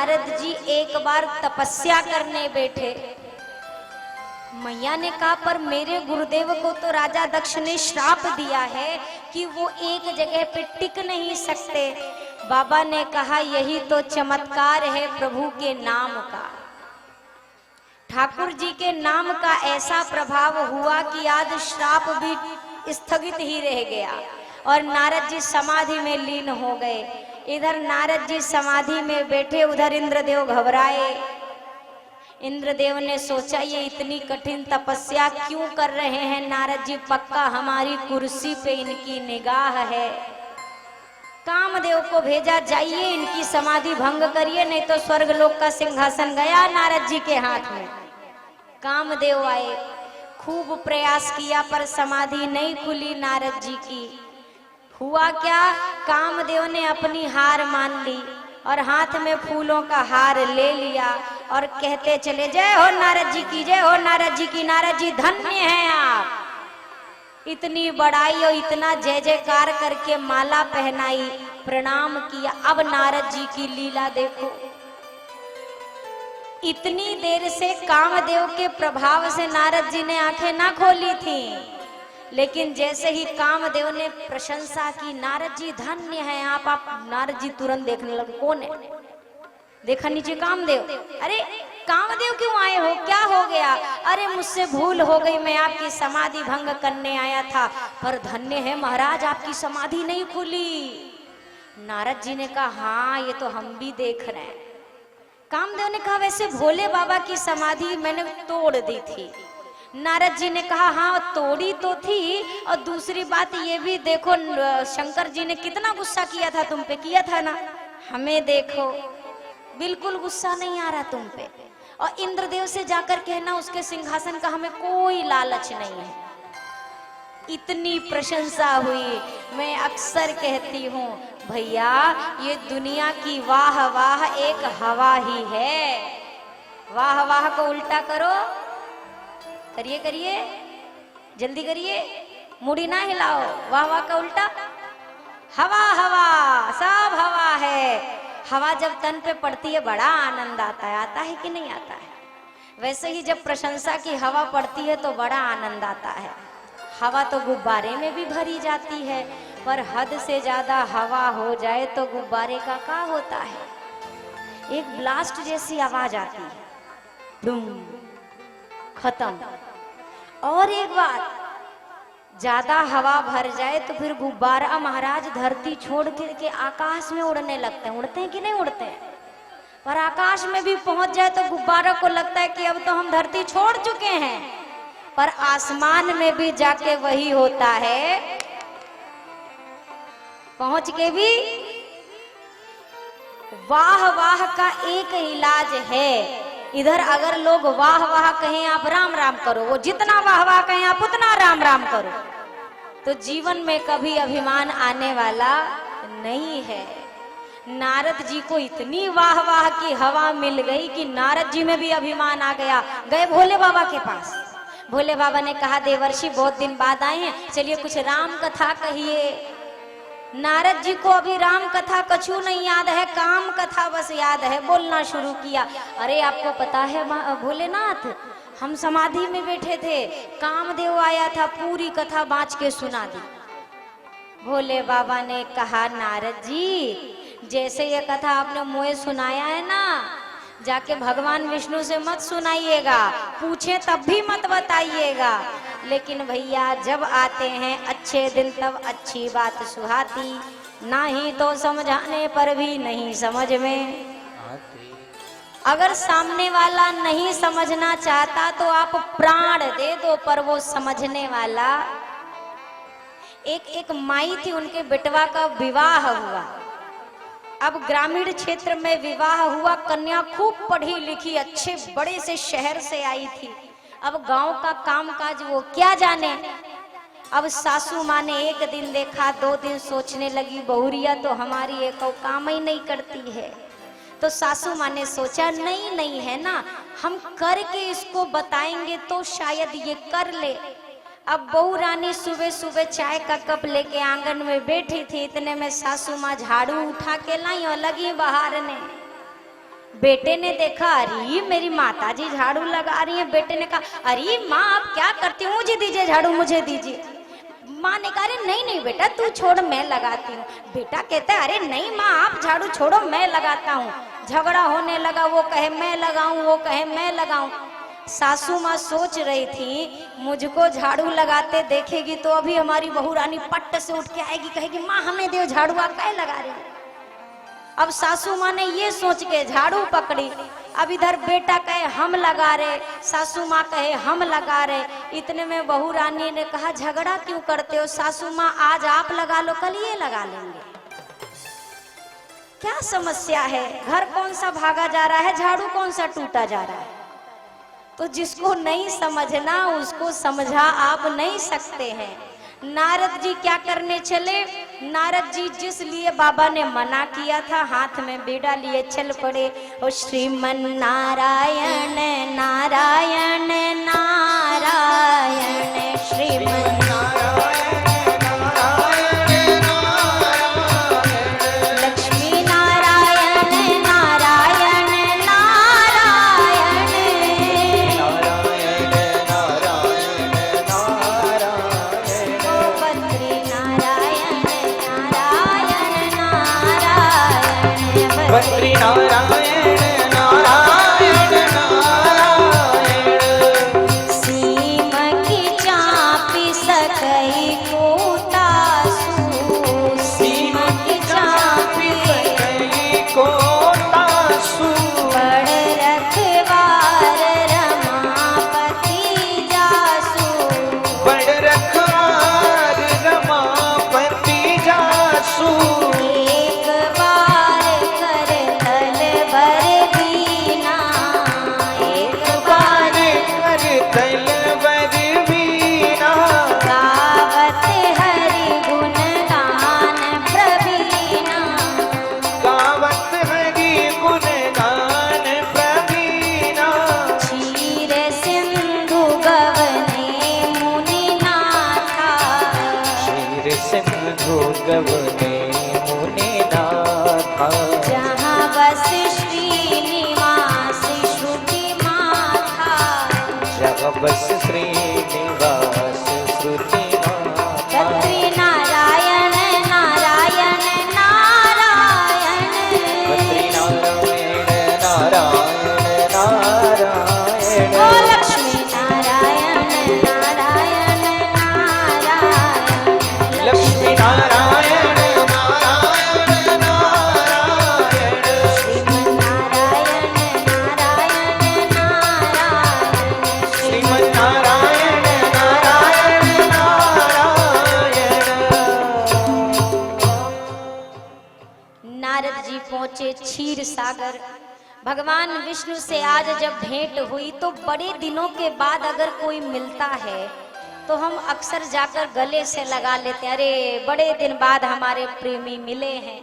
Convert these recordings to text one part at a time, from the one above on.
नारद जी एक बार तपस्या करने बैठे। मैया ने कहा पर मेरे गुरुदेव को तो राजा दक्ष ने श्राप दिया है कि वो एक जगह पे टिक नहीं सकते। बाबा ने कहा यही तो चमत्कार है प्रभु के नाम का। ठाकुर जी के नाम का ऐसा प्रभाव हुआ कि आज श्राप भी स्थगित ही रह गया और नारद जी समाधि में लीन हो गए। इधर नारद जी समाधि में बैठे, उधर इंद्रदेव घबराए। इंद्रदेव ने सोचा ये इतनी कठिन तपस्या क्यों कर रहे हैं नारद जी, पक्का हमारी कुर्सी पे इनकी निगाह है। कामदेव को भेजा, जाइए इनकी समाधि भंग करिए, नहीं तो स्वर्गलोक का सिंहासन गया नारद जी के हाथ में। कामदेव आए, खूब प्रयास किया पर समाधि नहीं खुली नारद जी की। हुआ क्या, कामदेव ने अपनी हार मान ली और हाथ में फूलों का हार ले लिया और कहते चले जय हो नारद जी की, जय हो नारद जी की। नारद जी धन्य हैं आप। इतनी बड़ाई और इतना जय जयकार करके माला पहनाई, प्रणाम किया। अब नारद जी की लीला देखो। इतनी देर से कामदेव के प्रभाव से नारद जी ने आंखें ना खोली थी, लेकिन जैसे ही कामदेव ने प्रशंसा की, नारद जी धन्य हैं आप नारद जी तुरंत देखने लगे कौन है। देखा नीचे कामदेव, अरे कामदेव क्यों आए हो, क्या हो गया? अरे मुझसे भूल हो गई, मैं आपकी समाधि भंग करने आया था, पर धन्य है महाराज आपकी समाधि नहीं खुली। नारद जी ने कहा हाँ ये तो हम भी देख रहे हैं। कामदेव ने कहा वैसे भोले बाबा की समाधि मैंने तोड़ दी थी। नारद जी ने कहा हाँ तोड़ी तो थी, और दूसरी बात ये भी देखो शंकर जी ने कितना गुस्सा किया था तुम पे, किया था ना। हमें देखो बिल्कुल गुस्सा नहीं आ रहा तुम पे, और इंद्रदेव से जाकर कहना उसके सिंहासन का हमें कोई लालच नहीं है। इतनी प्रशंसा हुई। मैं अक्सर कहती हूँ भैया ये दुनिया की वाह वाह एक हवा ही है। वाह वाह को उल्टा करो, करिए करिए जल्दी करिए, मुड़ी ना हिलाओ। वाह वाह का उल्टा हवा, हवा सब हवा है। हवा जब तन पे पड़ती है बड़ा आनंद आता है, आता है कि नहीं आता है? वैसे ही जब प्रशंसा की हवा पड़ती है तो बड़ा आनंद आता है। हवा तो गुब्बारे में भी भरी जाती है, पर हद से ज्यादा हवा हो जाए तो गुब्बारे का क्या होता है, एक ब्लास्ट जैसी आवाज आती है, डूम खत्म। और एक बात, ज्यादा हवा भर जाए तो फिर गुब्बारा महाराज धरती छोड़ के आकाश में उड़ने लगते हैं। उड़ते हैं कि नहीं उड़ते हैं? पर आकाश में भी पहुंच जाए तो गुब्बारा को लगता है कि अब तो हम धरती छोड़ चुके हैं, पर आसमान में भी जाके वही होता है, पहुंच के भी। वाह वाह का एक इलाज है। इधर अगर लोग वाह वाह कहें आप राम राम करो, वो जितना वाह वाह कहें आप उतना राम राम करो, तो जीवन में कभी अभिमान आने वाला नहीं है। नारद जी को इतनी वाह वाह की हवा मिल गई कि नारद जी में भी अभिमान आ गया। गए भोले बाबा के पास। भोले बाबा ने कहा देवर्षि बहुत दिन बाद आए हैं, चलिए कुछ राम कथा कहिए। नारद जी को अभी राम कथा कछु नहीं याद है, काम कथा बस याद है। बोलना शुरू किया, अरे आपको पता है भोलेनाथ हम समाधि में बैठे थे, कामदेव आया था, पूरी कथा बाँच के सुना दी। भोले बाबा ने कहा नारद जी जैसे ये कथा आपने मुझे सुनाया है ना, जाके भगवान विष्णु से मत सुनाइएगा, पूछे तब भी मत बताइएगा। लेकिन भैया जब आते हैं अच्छे दिन तब अच्छी बात सुहाती, ना ही तो समझाने पर भी नहीं समझ में आती। अगर सामने वाला नहीं समझना चाहता तो आप प्राण दे दो, पर वो समझने वाला। एक माई थी, उनके बेटवा का विवाह हुआ। अब ग्रामीण क्षेत्र में विवाह हुआ, कन्या खूब पढ़ी लिखी अच्छे बड़े से शहर से आई थी। अब गांव का कामकाज वो क्या जाने। अब सासू माँ ने एक दिन देखा, 2 दिन सोचने लगी, बहुरिया तो हमारी एक काम ही नहीं करती है। तो सासू माँ ने सोचा नहीं है ना, हम करके इसको बताएंगे तो शायद ये कर ले। अब बहू रानी सुबह सुबह चाय का कप लेके आंगन में बैठी थी, इतने में सासू माँ झाड़ू उठा के लाई और लगी बहारने। बेटे ने देखा, अरे मेरी माता जी झाड़ू लगा रही हैं। बेटे ने कहा, अरे माँ आप क्या करती हो, मुझे दीजिए झाड़ू, मुझे दीजिए। माँ ने कहा, अरे नहीं नहीं बेटा तू छोड़, मैं लगाती हूँ। बेटा कहता है, अरे नहीं माँ आप झाड़ू छोड़ो, मैं लगाता हूँ। झगड़ा होने लगा, वो कहे मैं लगाऊं, वो कहे मैं लगाऊं। सासू माँ सोच रही थी मुझको झाड़ू लगाते देखेगी तो अभी हमारी बहू रानी पट्ट से उठ के आएगी, कहेगी माँ हमें दे झाड़ू, आप क्या लगा रही। अब सासू माँ ने ये सोच के झाड़ू पकड़ी। अब इधर बेटा कहे हम लगा रहे, सासू माँ कहे हम लगा रहे। इतने में बहू रानी ने कहा, झगड़ा क्यों करते हो सासू माँ, आज आप लगा लो कल ये लगा लेंगे, क्या समस्या है। घर कौन सा भागा जा रहा है, झाड़ू कौन सा टूटा जा रहा है। तो जिसको नहीं समझना उसको समझा आप नहीं सकते हैं। नारद जी क्या करने चले, नारद जी जिस लिए बाबा ने मना किया था हाथ में बीड़ा लिए चल पड़े। ओ श्रीमन नारायण नारायण नारायण, श्रीमन बद्री नारायण नारायण नारायण, सीम की चापी सकई को तासु, सीम की चापी सकई को तासु, बड़ रखवार रमापति जासु, बड़ रखवार रमापति जासु, गवने मुनि नाथा, जहाँ बस श्रीनिवास श्रुति माथा, जहाँ बस श्रीनिवास श्रुति माथा। बद्री नारायण नारायण नारायण, बद्री नारायण नारायण नारायण, ओ लक्ष्मी नारायण नारायण नारायण, लक्ष्मी नारायण क्षीर सागर। भगवान विष्णु से आज जब भेंट हुई तो बड़े दिनों के बाद अगर कोई मिलता है तो हम अक्सर जाकर गले से लगा लेते हैं, अरे बड़े दिन बाद हमारे प्रेमी मिले हैं।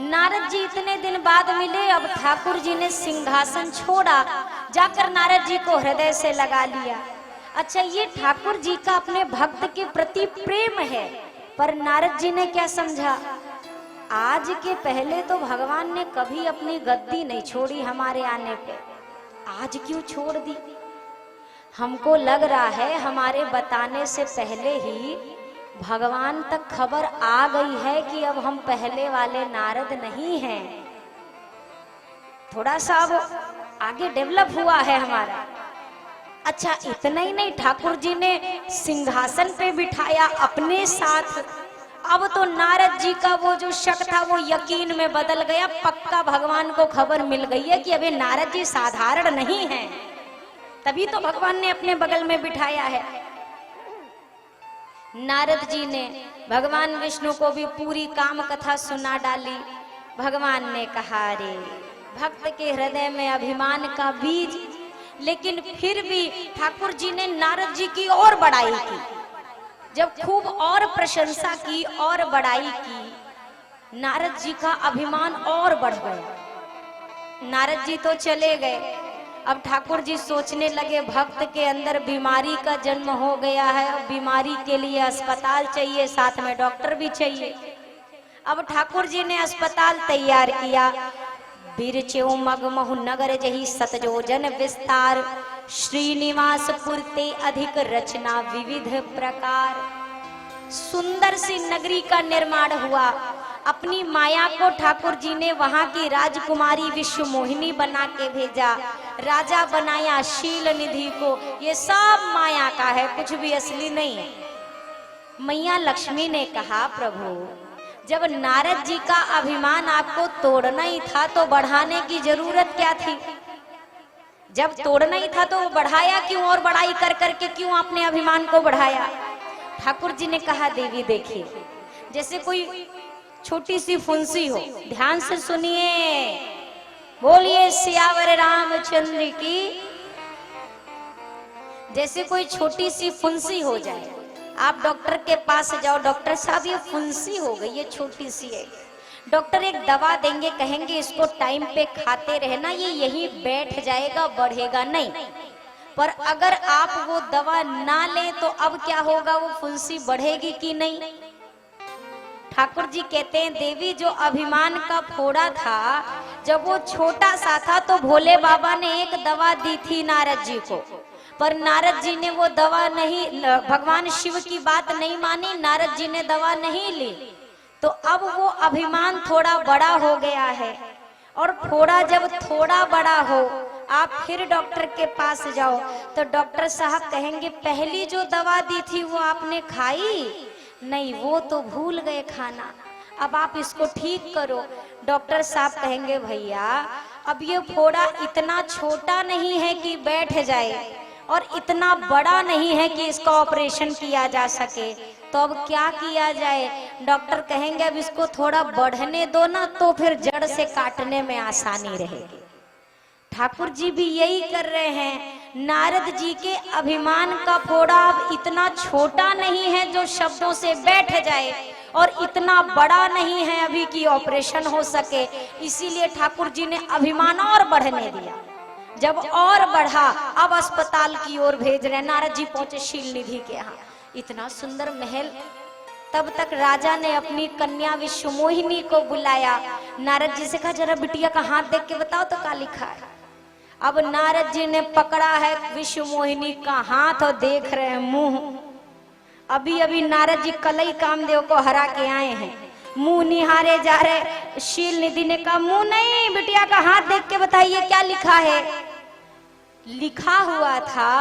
नारद जी इतने दिन बाद मिले, अब ठाकुर जी ने सिंहासन छोड़ा, जाकर नारद जी को हृदय से लगा लिया। अच्छा, ये ठाकुर जी का अपने भक्त के प्रति प्रेम है, पर नारद जी ने क्या समझा, आज के पहले तो भगवान ने कभी अपनी गद्दी नहीं छोड़ी हमारे आने पे, आज क्यों छोड़ दी। हमको लग रहा है हमारे बताने से पहले ही भगवान तक खबर आ गई है कि अब हम पहले वाले नारद नहीं हैं। थोड़ा सा अब आगे डेवलप हुआ है हमारा। अच्छा, इतना ही नहीं, ठाकुर जी ने सिंहासन पे बिठाया अपने साथ। अब तो नारद जी का वो जो शक था वो यकीन में बदल गया, पक्का भगवान को खबर मिल गई है कि अबे नारद जी साधारण नहीं हैं, तभी तो भगवान ने अपने बगल में बिठाया है। नारद जी ने भगवान विष्णु को भी पूरी काम कथा सुना डाली। भगवान ने कहा, रे भक्त के हृदय में अभिमान का बीज, लेकिन फिर भी ठाकुर जी ने नारद जी की और बड़ाई की। जब खूब और प्रशंसा की और बड़ाई की, नारद जी का अभिमान और बढ़ गया। नारद जी तो चले गए, अब ठाकुर जी सोचने लगे भक्त के अंदर बीमारी का जन्म हो गया है, अब बीमारी के लिए अस्पताल चाहिए, साथ में डॉक्टर भी चाहिए। अब ठाकुर जी ने अस्पताल तैयार किया। बिरचेऊ मगमहु नगर जही सतजोजन विस्तार, श्रीनिवासपुर ते अधिक रचना विविध प्रकार। सुंदर सी नगरी का निर्माण हुआ। अपनी माया को ठाकुर जी ने वहां की राजकुमारी विश्व मोहिनी बना के भेजा। राजा बनाया शील निधि को। ये सब माया का है, कुछ भी असली नहीं है। मैया लक्ष्मी ने कहा, प्रभु जब नारद जी का अभिमान आपको तोड़ना ही था तो बढ़ाने की जरूरत क्या थी? जब तोड़ना ही था तो बढ़ाया क्यों, और बड़ाई कर करके क्यों आपने अभिमान को बढ़ाया? ठाकुर जी ने कहा, देवी देखिए, जैसे कोई छोटी सी फुंसी हो, ध्यान से सुनिए, बोलिए सियावर रामचंद्र की। जैसे कोई छोटी सी फुंसी हो जाए, आप डॉक्टर के पास जाओ, डॉक्टर साहब ये फुंसी हो गई, ये छोटी सी है। डॉक्टर एक दवा देंगे, कहेंगे इसको टाइम पे खाते रहना, ये यहीं बैठ जाएगा, बढ़ेगा नहीं। पर अगर आप वो दवा ना लें तो अब क्या होगा, वो फुंसी बढ़ेगी कि नहीं? ठाकुर जी कहते हैं, देवी जो अभिमान का फोड़ा था, जब वो छोटा सा था तो भोले बाबा ने एक दवा दी थी नारद जी को, पर नारद जी ने वो दवा नहीं, भगवान शिव की बात नहीं मानी, नारद जी ने दवा नहीं ली। तो अब वो अभिमान थोड़ा बड़ा हो गया है, और फोड़ा जब थोड़ा बड़ा हो, आप फिर डॉक्टर के पास जाओ तो डॉक्टर साहब कहेंगे, पहली जो दवा दी थी वो आपने खाई नहीं, वो तो भूल गए खाना, अब आप इसको ठीक करो। डॉक्टर साहब कहेंगे, भैया अब ये फोड़ा इतना छोटा नहीं है कि बैठ जाए, और इतना बड़ा नहीं है कि इसका ऑपरेशन किया जा सके, तो अब क्या किया जाए? डॉक्टर कहेंगे, अब इसको थोड़ा बढ़ने दो ना, तो फिर जड़ से काटने में आसानी रहेगी। ठाकुर जी भी यही कर रहे हैं। नारद जी के अभिमान का फोड़ा अब इतना छोटा नहीं है जो शब्दों से बैठ जाए, और इतना बड़ा नहीं है अभी कि ऑपरेशन हो सके। इसीलिए ठाकुर जी ने अभिमान और बढ़ने दिया। जब और बढ़ा, अब अस्पताल की ओर भेज रहे। नारद जी पहुंचे शील निधि के यहाँ, इतना सुंदर महल। तब तक राजा ने अपनी कन्या विश्व मोहिनी को बुलाया। नारद जी से कहा, जरा बिटिया का हाथ देख के बताओ तो क्या लिखा है। अब नारद जी ने पकड़ा है विश्व मोहिनी का हाथ और देख रहे हैं मुंह। अभी अभी नारद जी कलई कामदेव को हरा के आए हैं, मुंह निहारे जा रहे। शील निधि ने कहा, मुंह नहीं, बिटिया का हाथ देख के बताइए क्या लिखा है। लिखा हुआ था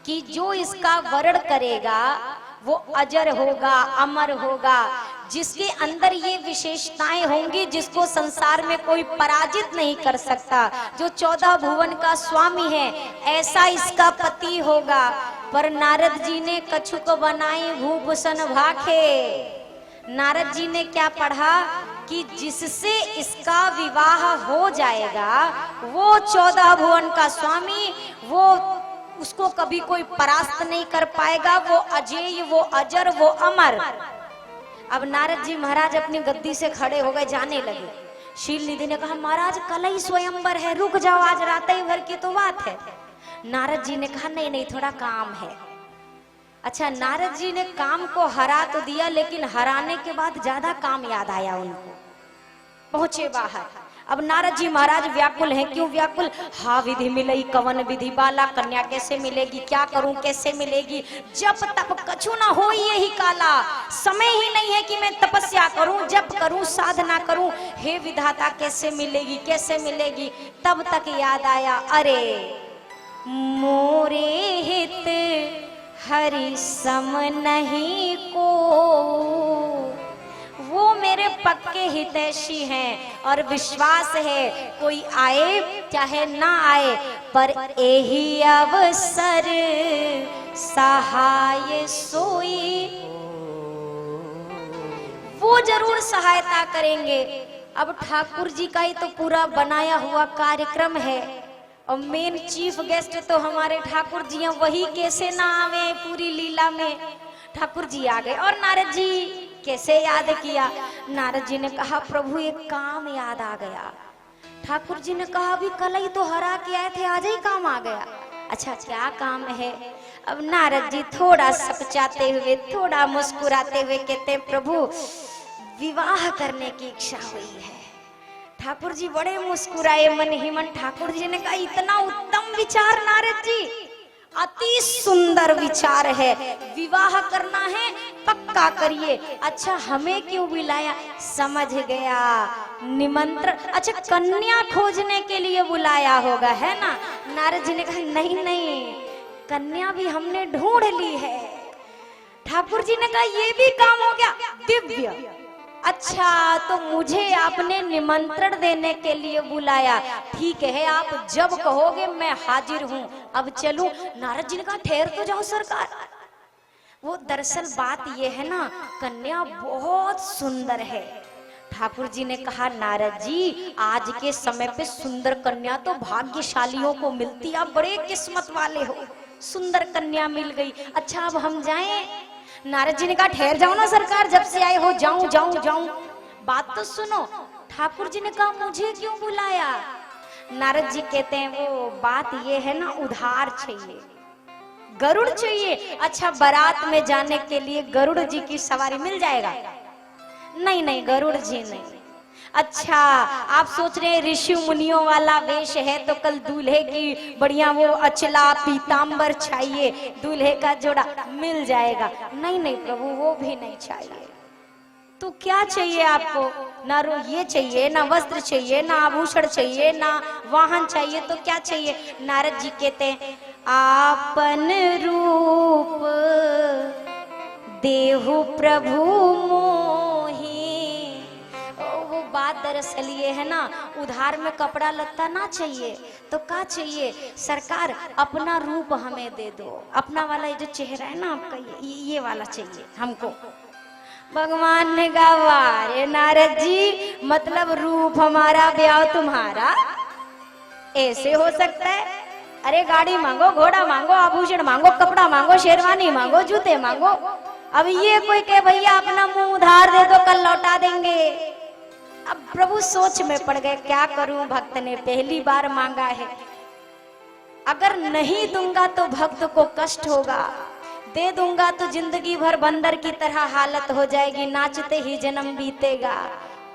कि जो इसका वर्ण करेगा वो अजर होगा, अमर होगा, जिसके अंदर ये विशेषताएं होंगी जिसको संसार में कोई पराजित नहीं कर सकता, जो 14 भुवन का स्वामी है, ऐसा इसका पति होगा। पर नारद जी ने कछुक बनाई भूभूषण भाखे। नारद जी ने क्या पढ़ा कि जिससे इसका विवाह हो जाएगा वो 14 भुवन का स्वामी, वो उसको कभी कोई परास्त नहीं कर पाएगा, वो अजेय, वो अजर, वो अमर। अब नारद जी महाराज अपनी गद्दी से खड़े हो गए, जाने लगे। शील निधि ने कहा, महाराज कल ही स्वयंवर है, रुक जाओ, आज रात ही भर की तो बात है। नारद जी ने कहा, नहीं नहीं, थोड़ा काम है। अच्छा, नारद जी ने काम को हरा तो दिया, लेकिन हराने के बाद ज्यादा काम याद आया उनको। पहुंचे बाहर। अब नारद जी महाराज व्याकुल हैं। क्यों व्याकुल? हा विधि मिलई कवन विधि बाला, कन्या कैसे मिलेगी, क्या करूं, कैसे मिलेगी, जब तप कछु ना हो यही काला। समय ही नहीं है कि मैं तपस्या करूं, जप करूं, साधना करूं, हे विधाता कैसे मिलेगी, कैसे मिलेगी। तब तक याद आया, अरे मोरे हित हरि सम नहीं को, वो मेरे पक्के हितैषी हैं और विश्वास है कोई आए चाहे ना आए, पर यही अवसर सहाय सोई, वो जरूर सहायता करेंगे। अब ठाकुर जी का ही तो पूरा बनाया हुआ कार्यक्रम है, और मेन चीफ गेस्ट तो हमारे ठाकुर जी हैं, वही कैसे ना आवे पूरी लीला में। ठाकुर जी आ गए। और नारद जी कैसे याद किया? नारद जी ने कहा, प्रभु एक काम याद आ गया। ठाकुर जी ने कहा, अभी कल ही तो हरा के आए थे, आज ही काम आ गया। अच्छा, क्या काम है? अब नारद जी थोड़ा सकचाते हुए, थोड़ा मुस्कुराते हुए कहते, प्रभु विवाह करने की इच्छा हुई है। ठाकुर जी बड़े मुस्कुराए मन ही मन। ठाकुर जी ने कहा इतना उत्तम विचार नारद जी, अति सुंदर विचार है, विवाह करना है पक्का करिए। अच्छा हमें क्यों बुलाया? समझ गया निमंत्रण, अच्छा कन्या खोजने के लिए बुलाया होगा, है ना। नारद जी ने कहा नहीं नहीं, कन्या भी हमने ढूंढ ली है। ठाकुर जी ने कहा ये भी काम हो गया, दिव्य। अच्छा तो मुझे आपने निमंत्रण देने के लिए बुलाया, ठीक है आप जब कहोगे मैं हाजिर हूँ, अब चलूं। नारद जी ने कहा ठहर तो जाओ सरकार। वो दरअसल बात ये है ना, कन्या बहुत सुंदर है। ठाकुर जी ने कहा नारद जी आज के समय पे सुंदर कन्या तो भाग्यशालियों को मिलती, आप बड़े किस्मत वाले हो, सुंदर कन्या मिल गई। अच्छा अब हम जाएं? नारद जी ने कहा ठहर जाओ ना सरकार, जब से आए हो जाऊं जाऊं जाऊं, बात तो सुनो। ठाकुर जी ने कहा मुझे क्यों बुलाया? नारद जी कहते हैं वो बात ये है ना, उधार चाहिए, गरुड़ चाहिए। अच्छा बारात में जाने के लिए गरुड़ जी की सवारी मिल जाएगा? नहीं नहीं गरुड़ जी नहीं। अच्छा आप सोच रहे हैं ऋषि मुनियों वाला वेश है तो कल दूल्हे की बढ़िया वो अचला पीतांबर चाहिए, दूल्हे का जोड़ा मिल जाएगा? नहीं नहीं प्रभु वो भी नहीं चाहिए। तो क्या चाहिए आपको? ना ये चाहिए, ना वस्त्र चाहिए, ना आभूषण चाहिए, ना वाहन चाहिए, तो क्या चाहिए? नारद जी कहते हैं आपन रूप देहु प्रभु मोही। वो बात दरअसल ये है ना, उधार में कपड़ा लत्ता ना चाहिए तो क्या चाहिए? सरकार अपना रूप हमें दे दो, अपना वाला ये जो चेहरा है ना आपका, ये वाला चाहिए हमको। भगवान ने कहा अरे नारद जी मतलब रूप हमारा ब्याह तुम्हारा, ऐसे हो सकता है? अरे गाड़ी मांगो, घोड़ा मांगो, आभूषण मांगो, कपड़ा मांगो, शेरवानी मांगो, जूते मांगो, अब ये कोई कहे भैया अपना मुंह उधार दे दो कल लौटा देंगे। अब प्रभु सोच में पड़ गए, क्या करूं, भक्त ने पहली बार मांगा है, अगर नहीं दूंगा तो भक्त को कष्ट होगा, दे दूंगा तो जिंदगी भर बंदर की तरह हालत हो जाएगी, नाचते ही जन्म बीतेगा,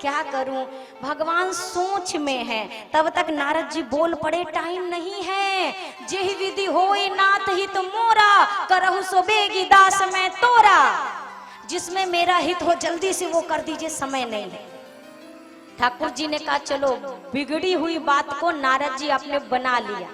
क्या करूं। भगवान सोच में है। तब तक नारद जी बोल पड़े टाइम नहीं है, जेहि विधि होई नाथ हित मोरा, करहु सो बेगी दास मैं तोरा। जिसमें मेरा हित हो जल्दी से वो कर दीजिए, समय नहीं है। ठाकुर जी ने कहा चलो बिगड़ी हुई बात को नारद जी आपने बना लिया,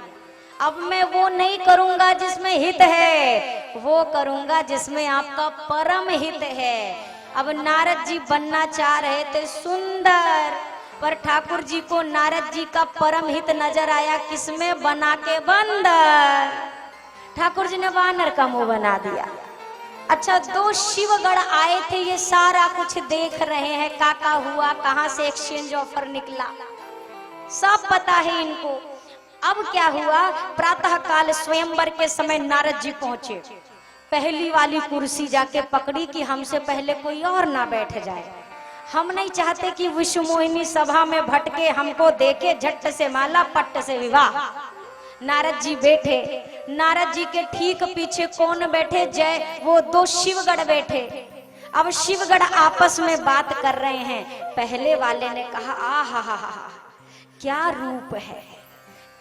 अब मैं वो नहीं करूंगा जिसमें हित है, वो करूंगा जिसमें आपका परम हित है। अब नारद जी बनना चाह रहे थे सुंदर, पर ठाकुर जी को नारद जी का परम हित नजर आया, किसमें? बना के बंदर। ठाकुर जी ने वानर का मुंह बना दिया। अच्छा दो शिवगढ़ आए थे, ये सारा कुछ देख रहे हैं, काका हुआ, कहां से एक्सचेंज ऑफर निकला, सब पता है इनको। अब क्या हुआ, प्रातः काल स्वयंवर के समय नारद जी पहुंचे, पहली वाली कुर्सी जाके पकड़ी कि हमसे पहले कोई और ना बैठ जाए। हम नहीं चाहते कि विश्व मोहिनी सभा में भटके, हमको देखे झट से माला पट्ट से विवाह। नारद जी बैठे, नारद जी के ठीक पीछे कौन बैठे? जय वो दो शिवगढ़ बैठे। अब शिवगढ़ आपस में बात कर रहे हैं। पहले वाले ने कहा आहा क्या रूप है,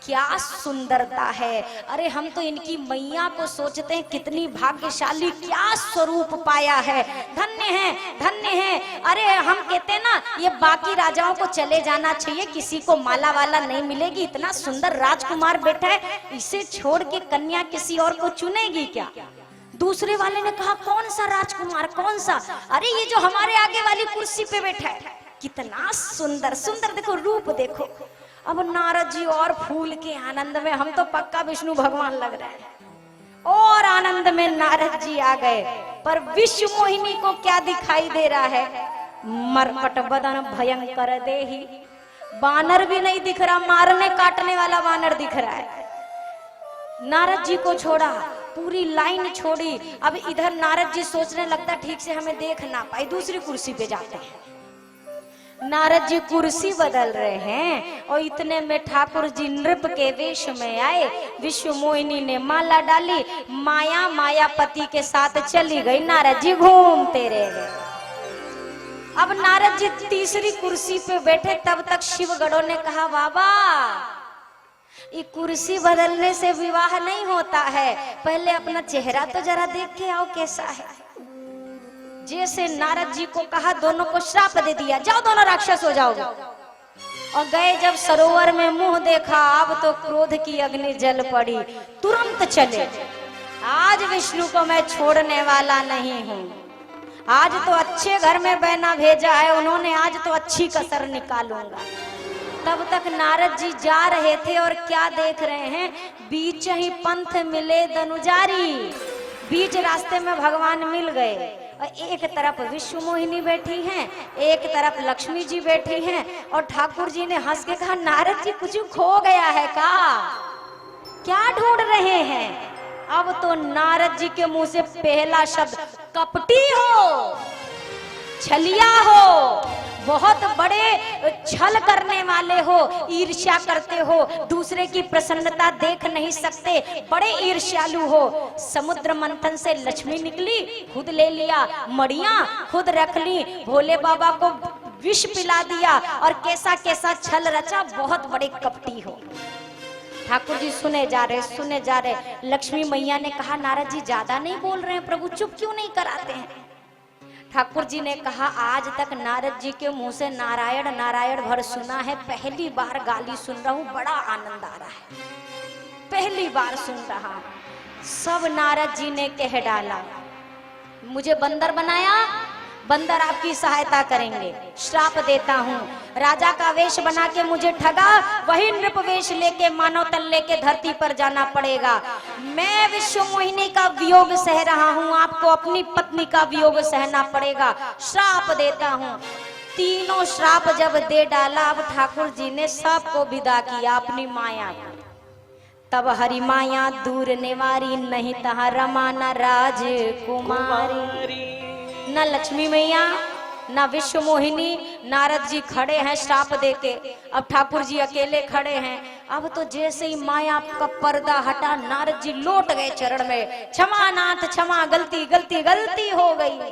क्या सुंदरता है, अरे हम तो इनकी मैया को सोचते हैं कितनी भाग्यशाली, क्या स्वरूप पाया है, धन्य है धन्य है। अरे हम कहते हैं ना ये बाकी राजाओं को चले जाना चाहिए, किसी को माला वाला नहीं मिलेगी, इतना सुंदर राजकुमार बैठा है, इसे छोड़ के कन्या किसी और को चुनेगी क्या? दूसरे वाले ने कहा कौन सा राजकुमार, कौन सा? अरे ये जो हमारे आगे वाली कुर्सी पे बैठा है, कितना सुंदर सुंदर, देखो रूप देखो। अब नारद जी और फूल के आनंद में, हम तो पक्का विष्णु भगवान लग रहे हैं, और आनंद में नारद जी आ गए। पर विश्व मोहिनी को क्या दिखाई दे रहा है? मरकट बदन भयंकर देही, बानर भी नहीं दिख रहा, मारने काटने वाला बानर दिख रहा है। नारद जी को छोड़ा, पूरी लाइन छोड़ी। अब इधर नारद जी सोचने लगता ठीक से हमें देख ना पाए, दूसरी कुर्सी पे जाते हैं। नारद जी कुर्सी बदल रहे हैं और इतने में ठाकुर जी नृप के वेश में आए। विश्व मोहिनी ने माला डाली, माया मायापति के साथ चली गई, नारद जी घूमते रह गए। अब नारद जी तीसरी कुर्सी पे बैठे, तब तक शिवगणों ने कहा बाबा ये कुर्सी बदलने से विवाह नहीं होता है, पहले अपना चेहरा तो जरा देख के आओ कैसा है। जैसे नारद जी को कहा, दोनों को श्राप दे दिया, जाओ दोनों राक्षस हो जाओगे। और गए जब सरोवर में मुंह देखा, अब तो क्रोध की अग्नि जल पड़ी, तुरंत चले। आज विष्णु को मैं छोड़ने वाला नहीं हूँ, आज तो अच्छे घर में बहना भेजा है उन्होंने, आज तो अच्छी कसर निकालूंगा। तब तक नारद जी जा रहे थे और क्या देख रहे हैं, बीच ही पंथ मिले दनुजारी, बीच रास्ते में भगवान मिल गए। और एक तरफ विश्व मोहिनी बैठी हैं, एक तरफ लक्ष्मी जी बैठी हैं। और ठाकुर जी ने हंस के कहा, नारद जी कुछ खो गया है क्या ढूंढ रहे हैं? अब तो नारद जी के मुंह से पहला शब्द, कपटी हो, छलिया हो, बहुत बड़े छल करने वाले हो, ईर्ष्या करते हो, दूसरे की प्रसन्नता देख नहीं सकते, बड़े ईर्ष्यालु हो। समुद्र मंथन से लक्ष्मी निकली, खुद ले लिया, मड़ियां खुद रख ली, भोले बाबा को विष पिला दिया और कैसा कैसा छल रचा, बहुत बड़े कपटी हो। ठाकुर जी सुने जा रहे। लक्ष्मी मैया ने कहा, नारद जी ज्यादा नहीं बोल रहे हैं प्रभु, चुप क्यों नहीं कराते हैं? ठाकुर जी ने कहा, आज तक नारद जी के मुंह से नारायण नारायण भर सुना है, पहली बार गाली सुन रहा हूँ, बड़ा आनंद आ रहा है, पहली बार सुन रहा हूँ। सब नारद जी ने कह डाला, मुझे बंदर बनाया, बंदर आपकी सहायता करेंगे, श्राप देता हूँ। राजा का वेश बना के मुझे ठगा, वही नृप वेश लेके मानव तन लेके धरती पर जाना पड़ेगा। मैं विश्व मोहिनी का वियोग सह रहा हूँ, आपको अपनी पत्नी का वियोग सहना पड़ेगा, श्राप देता हूँ। तीनों श्राप जब दे डाला, अब ठाकुर जी ने सबको विदा किया अपनी माया को। तब हरि माया दूर निवारी, नहीं तहा रमा न राजकुमारी। न लक्ष्मी मैया न विश्व मोहिनी, नारद जी खड़े हैं श्राप देके, अब ठाकुर जी अकेले खड़े हैं। अब तो जैसे ही माया का पर्दा हटा, नारद जी लौट गए चरण में, क्षमा नाथ क्षमा, गलती गलती गलती हो गई।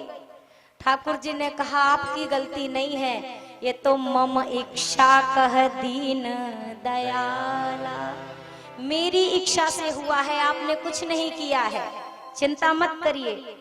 ठाकुर जी ने कहा, आपकी गलती नहीं है, ये तो मम इच्छा कह दीन दयाला, मेरी इच्छा से हुआ है, आपने कुछ नहीं किया है, चिंता मत करिए।